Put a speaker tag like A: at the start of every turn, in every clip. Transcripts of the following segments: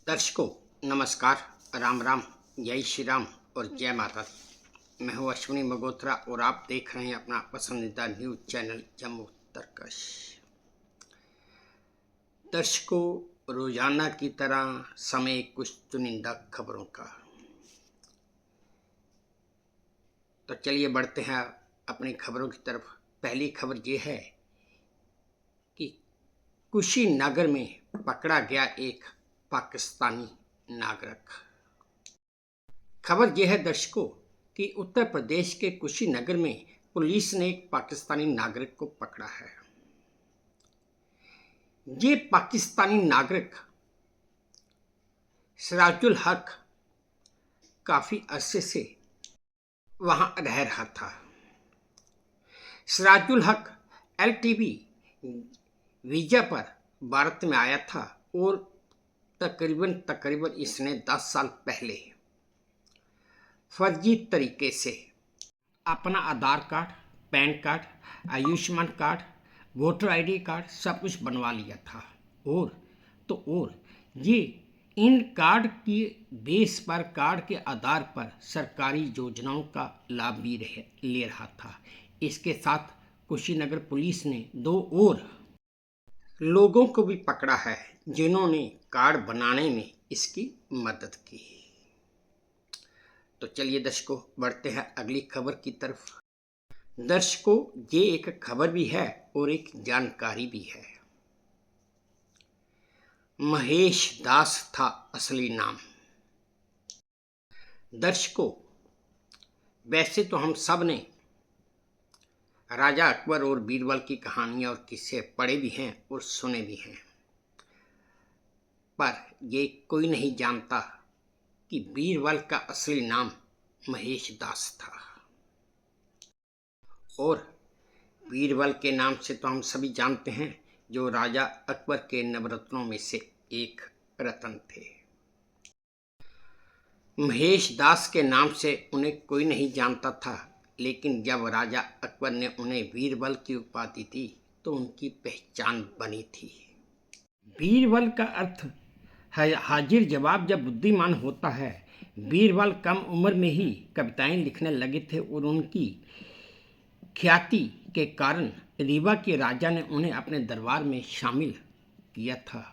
A: दर्शकों नमस्कार, राम राम, जय श्री राम और जय माता दी। मैं हूँ अश्विनी मगोत्रा और आप देख रहे हैं अपना पसंदीदा न्यूज चैनल जम्मू तरकश। दर्शकों, रोजाना की तरह समय कुछ चुनिंदा खबरों का। तो चलिए बढ़ते हैं अपनी खबरों की तरफ। पहली खबर ये है कि कुशीनगर में पकड़ा गया एक पाकिस्तानी नागरिक। खबर यह है दर्शकों कि उत्तर प्रदेश के कुशीनगर में पुलिस ने एक पाकिस्तानी नागरिक को पकड़ा है। ये पाकिस्तानी नागरिक सिराजुल हक काफी अरसे से वहां रह रहा था। सिराजुल हक एलटीबी वीजा पर भारत में आया था और तकरीबन इसने 10 साल पहले फर्जी तरीके से अपना Aadhaar card, PAN card, Ayushman card, voter ID card सब कुछ बनवा लिया था। और ये इन कार्ड की बेस पर, कार्ड के आधार पर सरकारी योजनाओं का लाभ भी ले रहा था। इसके साथ कुशीनगर पुलिस ने 2 और लोगों को भी पकड़ा है जिन्होंने कार्ड बनाने में इसकी मदद की। तो चलिए दर्शकों बढ़ते हैं अगली खबर की तरफ। दर्शकों, ये एक खबर भी है और एक जानकारी भी है। महेश दास था असली नाम। दर्शकों, वैसे तो हम सब ने राजा अकबर और बीरबल की कहानियां और किस्से पढ़े भी हैं और सुने भी हैं, पर ये कोई नहीं जानता कि बीरबल का असली नाम महेश दास था। और बीरबल के नाम से तो हम सभी जानते हैं, जो राजा अकबर के नवरत्नों में से एक रत्न थे। महेश दास के नाम से उन्हें कोई नहीं जानता था, लेकिन जब राजा अकबर ने उन्हें बीरबल की उपाधि दी तो उनकी पहचान बनी थी। बीरबल का अर्थ है हाजिर जवाब जब बुद्धिमान होता है। बीरबल कम उम्र में ही कविताएं लिखने लगे थे और उनकी ख्याति के कारण रीवा के राजा ने उन्हें अपने दरबार में शामिल किया था।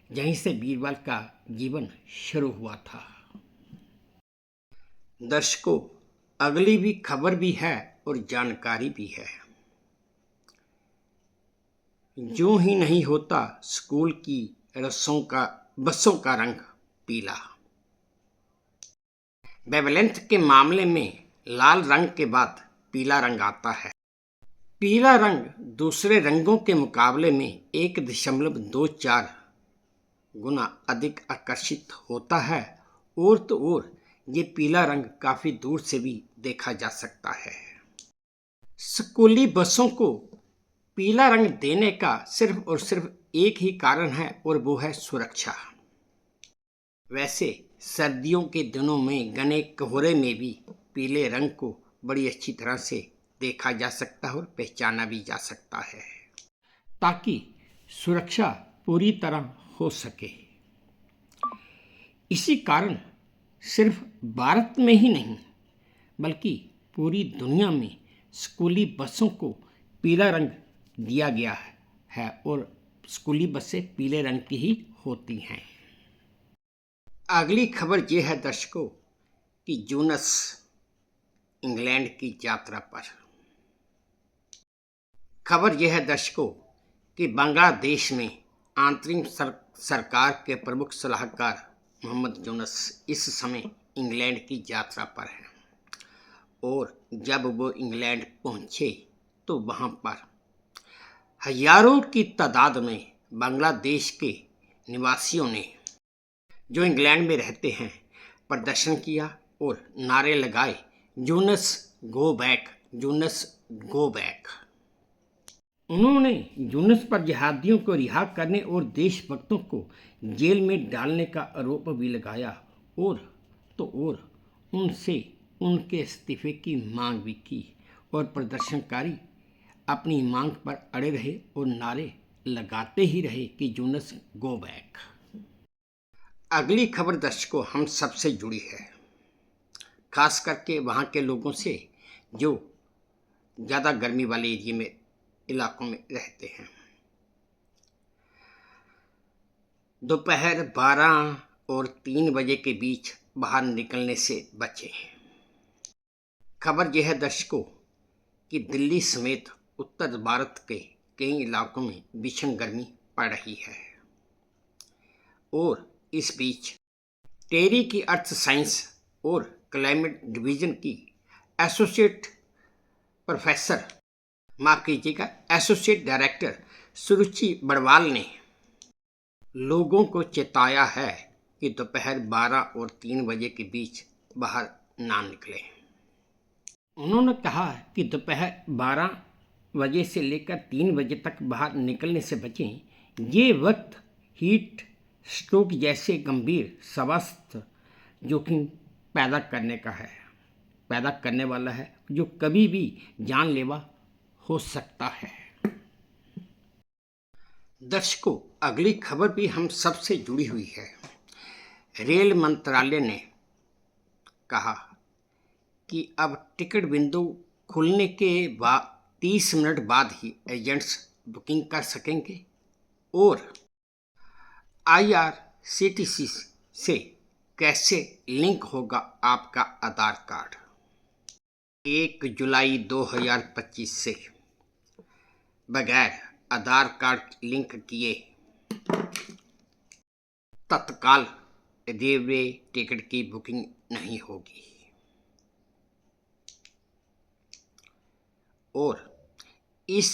A: यहीं से बीरबल का जीवन शुरू हुआ था। दर्शकों, अगली भी खबर भी है और जानकारी भी है। यूं ही नहीं होता स्कूल की बसों का रंग पीला। वेवलेंथ के मामले में लाल रंग के बाद पीला रंग आता है। पीला रंग दूसरे रंगों के मुकाबले में 1.24 गुना अधिक आकर्षित होता है। और ये पीला रंग काफी दूर से भी देखा जा सकता है। स्कूली बसों को पीला रंग देने का सिर्फ और सिर्फ एक ही कारण है और वो है सुरक्षा। वैसे सर्दियों के दिनों में घने कोहरे में भी पीले रंग को बड़ी अच्छी तरह से देखा जा सकता है और पहचाना भी जा सकता है, ताकि सुरक्षा पूरी तरह हो सके। इसी कारण सिर्फ भारत में ही नहीं बल्कि पूरी दुनिया में स्कूली बसों को पीला रंग दिया गया है और स्कूली बसें पीले रंग की ही होती हैं। अगली खबर यह है दर्शकों कि जूनस इंग्लैंड की यात्रा पर। खबर यह है दर्शकों कि बांग्लादेश में अंतरिम सरकार के प्रमुख सलाहकार मोहम्मद यूनुस इस समय इंग्लैंड की यात्रा पर हैं। और जब वो इंग्लैंड पहुंचे तो वहां पर हजारों की तादाद में बांग्लादेश के निवासियों ने, जो इंग्लैंड में रहते हैं, प्रदर्शन किया और नारे लगाए, Yunus go back, Yunus go back. उन्होंने यूनुस पर जिहादियों को रिहा करने और देशभक्तों को जेल में डालने का आरोप भी लगाया और उनसे उनके इस्तीफे की मांग भी की। और प्रदर्शनकारी अपनी मांग पर अड़े रहे और नारे लगाते ही रहे कि यूनुस गो बैक। अगली खबर दर्शकों हम सबसे जुड़ी है, खास करके वहाँ के लोगों से जो ज़्यादा गर्मी वाले एरिया में इलाकों में रहते हैं। दोपहर 12 और 3 बजे के बीच बाहर निकलने से बचें। खबर यह है दर्शकों कि दिल्ली समेत उत्तर भारत के कई इलाकों में भीषण गर्मी पड़ रही है और इस बीच टेरी की अर्थ साइंस और क्लाइमेट डिवीजन की एसोसिएट प्रोफेसर माफ कीजिएगा एसोसिएट डायरेक्टर सुरुचि बड़वाल ने लोगों को चेताया है कि दोपहर 12 और 3 बजे के बीच बाहर ना निकलें। उन्होंने कहा कि दोपहर 12 बजे से लेकर 3 बजे तक बाहर निकलने से बचें। ये वक्त हीट स्ट्रोक जैसे गंभीर स्वास्थ्य जोखिम पैदा करने वाला है, जो कभी भी जानलेवा हो सकता है। दर्शकों, अगली खबर भी हम सबसे जुड़ी हुई है। रेल मंत्रालय ने कहा कि अब टिकट विंडो खुलने के बाद 30 मिनट बाद ही एजेंट्स बुकिंग कर सकेंगे और IRCTC से कैसे लिंक होगा आपका आधार कार्ड। 1 जुलाई 2025 से बगैर आधार कार्ड लिंक किए तत्काल रेलवे टिकट की बुकिंग नहीं होगी और इस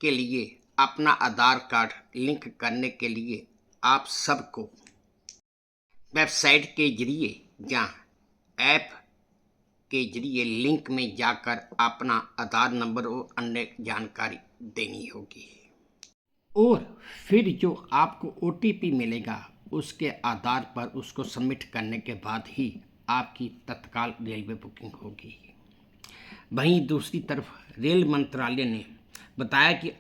A: के लिए अपना आधार कार्ड लिंक करने के लिए आप सबको वेबसाइट के जरिए या ऐप के जरिए लिंक में जाकर अपना आधार नंबर और अन्य जानकारी देनी होगी और फिर जो आपको OTP मिलेगा उसके आधार पर उसको सबमिट करने के बाद ही आपकी तत्काल रेलवे बुकिंग होगी। वहीं दूसरी तरफ रेल मंत्रालय ने बताया कि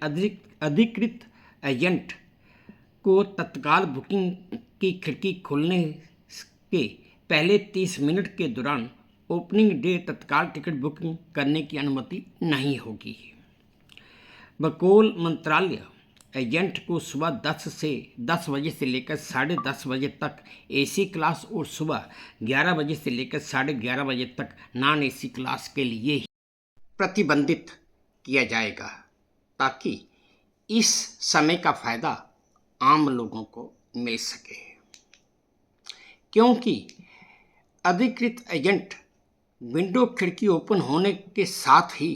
A: अधिकृत एजेंट को तत्काल बुकिंग की खिड़की खोलने के पहले 30 मिनट के दौरान ओपनिंग डे तत्काल टिकट बुकिंग करने की अनुमति नहीं होगी। बकोल मंत्रालय एजेंट को सुबह 10 बजे से लेकर 10:30 बजे तक AC क्लास और सुबह 11 बजे से लेकर 11:30 बजे तक नॉन AC क्लास के लिए ही प्रतिबंधित किया जाएगा ताकि इस समय का फायदा आम लोगों को मिल सके, क्योंकि अधिकृत एजेंट विंडो खिड़की ओपन होने के साथ ही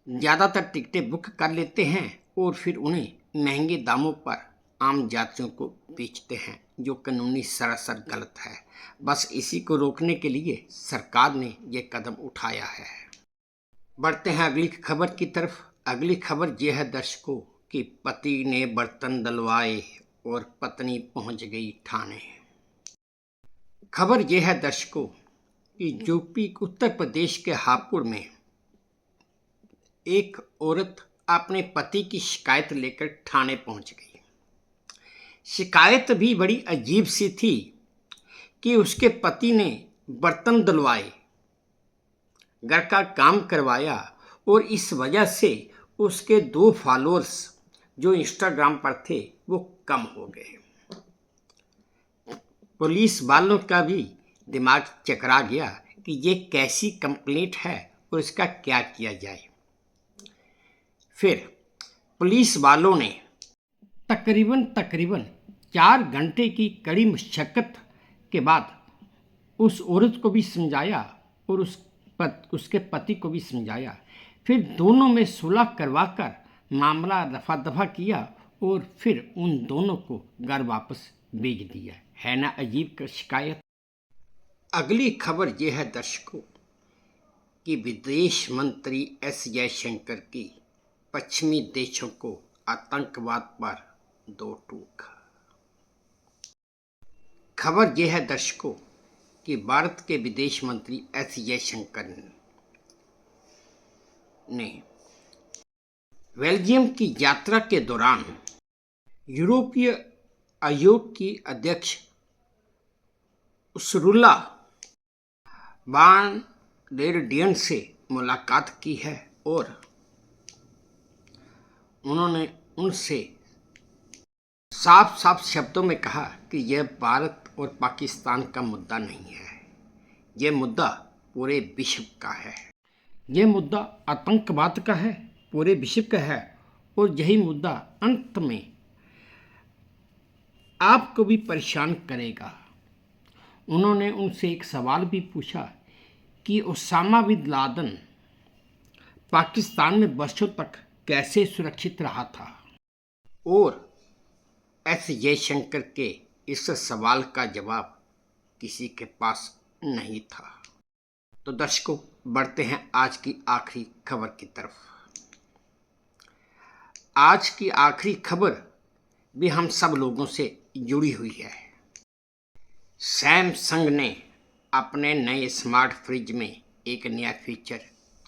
A: ज़्यादातर टिकटें बुक कर लेते हैं और फिर उन्हें महंगे दामों पर आम यात्रियों को बेचते हैं, जो कानूनी सरासर गलत है। बस इसी को रोकने के लिए सरकार ने ये कदम उठाया है। बढ़ते हैं अगली खबर की तरफ। अगली खबर यह है दर्शकों कि पति ने बर्तन डलवाए और पत्नी पहुंच गई थाने। खबर यह है दर्शकों कि यूपी उत्तर प्रदेश के हापुड़ में एक औरत अपने पति की शिकायत लेकर थाने पहुंच गई। शिकायत भी बड़ी अजीब सी थी कि उसके पति ने बर्तन धुलवाए, घर का काम करवाया और इस वजह से उसके 2 फॉलोअर्स जो इंस्टाग्राम पर थे वो कम हो गए। पुलिस वालों का भी दिमाग चकरा गया कि ये कैसी कंप्लेंट है और इसका क्या किया जाए। फिर पुलिस वालों ने तकरीबन 4 घंटे की कड़ी मशक्कत के बाद उस औरत को भी समझाया और उसके पति को भी समझाया। फिर दोनों में सुलह करवाकर मामला रफा दफा किया और फिर उन दोनों को घर वापस भेज दिया। है ना अजीब शिकायत। अगली खबर यह है दर्शकों कि विदेश मंत्री S जयशंकर की पश्चिमी देशों को आतंकवाद पर 2 टूक। खबर यह है दर्शकों कि भारत के विदेश मंत्री S जयशंकर ने बेल्जियम की यात्रा के दौरान यूरोपीय आयोग की अध्यक्ष उसरुल्ला वान डेर डियन से मुलाकात की है और उन्होंने उनसे साफ साफ शब्दों में कहा कि यह भारत और पाकिस्तान का मुद्दा नहीं है, यह मुद्दा पूरे विश्व का है। यह मुद्दा आतंकवाद का है, पूरे विश्व का है, और यही मुद्दा अंत में आपको भी परेशान करेगा। उन्होंने उनसे एक सवाल भी पूछा कि ओसामा बिन लादेन पाकिस्तान में वर्षों तक कैसे सुरक्षित रहा था, और एस जयशंकर के इस सवाल का जवाब किसी के पास नहीं था। तो दर्शकों, बढ़ते हैं आज की आखिरी खबर की तरफ। आज की आखिरी खबर भी हम सब लोगों से जुड़ी हुई है। सैमसंग ने अपने नए स्मार्ट फ्रिज में एक नया फीचर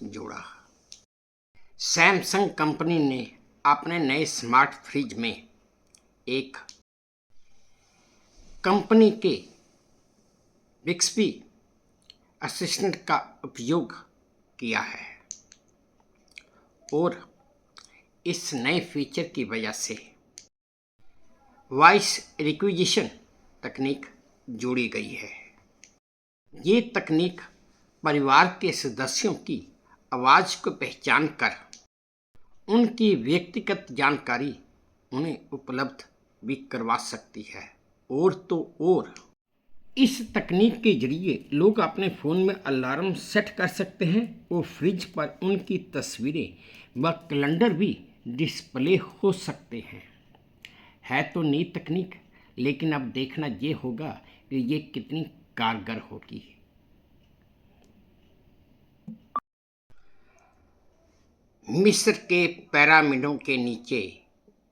A: जोड़ा। सैमसंग कंपनी ने अपने नए स्मार्ट फ्रिज में एक कंपनी के बिक्सबी असिस्टेंट का उपयोग किया है, और इस नए फीचर की वजह से वॉइस रिक्विजिशन तकनीक जोड़ी गई है। ये तकनीक परिवार के सदस्यों की आवाज़ को पहचान कर उनकी व्यक्तिगत जानकारी उन्हें उपलब्ध भी करवा सकती है। और तो और इस तकनीक के जरिए लोग अपने फ़ोन में अलार्म सेट कर सकते हैं और फ्रिज पर उनकी तस्वीरें व कैलेंडर भी डिस्प्ले हो सकते हैं। है तो नई तकनीक, लेकिन अब देखना ये होगा कि ये कितनी कारगर होगी। मिस्र के पिरामिडों के नीचे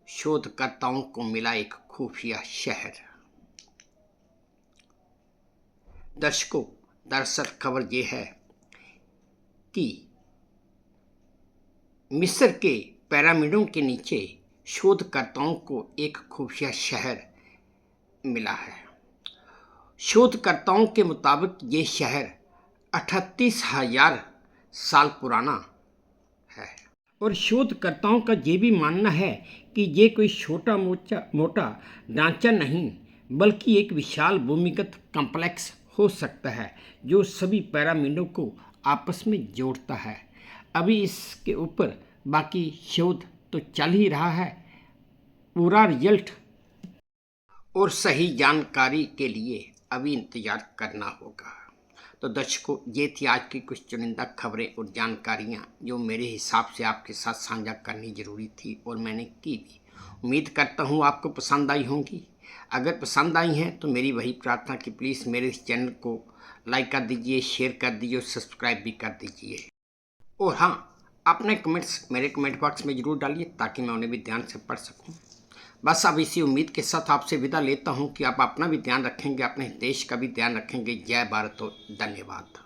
A: शोधकर्ताओं को मिला एक खुफिया शहर। दर्शकों, दरअसल खबर ये है कि मिस्र के पिरामिडों के नीचे शोधकर्ताओं को एक खुफिया शहर मिला है। शोधकर्ताओं के मुताबिक ये शहर 38,000 साल पुराना है, और शोधकर्ताओं का ये भी मानना है कि ये कोई छोटा मोटा ढांचा नहीं, बल्कि एक विशाल भूमिगत कॉम्प्लेक्स हो सकता है जो सभी पिरामिडों को आपस में जोड़ता है। अभी इसके ऊपर बाकी शोध तो चल ही रहा है। पूरा रिजल्ट और सही जानकारी के लिए अभी इंतजार करना होगा। तो दर्शकों, ये थी आज की कुछ चुनिंदा खबरें और जानकारियाँ जो मेरे हिसाब से आपके साथ साझा करनी ज़रूरी थी, और मैंने की भी। उम्मीद करता हूँ आपको पसंद आई होंगी। अगर पसंद आई हैं तो मेरी वही प्रार्थना कि प्लीज़ मेरे इस चैनल को लाइक कर दीजिए, शेयर कर दीजिए और सब्सक्राइब भी कर दीजिए। और हाँ, अपने कमेंट्स मेरे कमेंट बॉक्स में ज़रूर डालिए ताकि मैं उन्हें भी ध्यान से पढ़ सकूँ। बस अब इसी उम्मीद के साथ आपसे विदा लेता हूँ कि आप अपना भी ध्यान रखेंगे, अपने देश का भी ध्यान रखेंगे। जय भारत और धन्यवाद।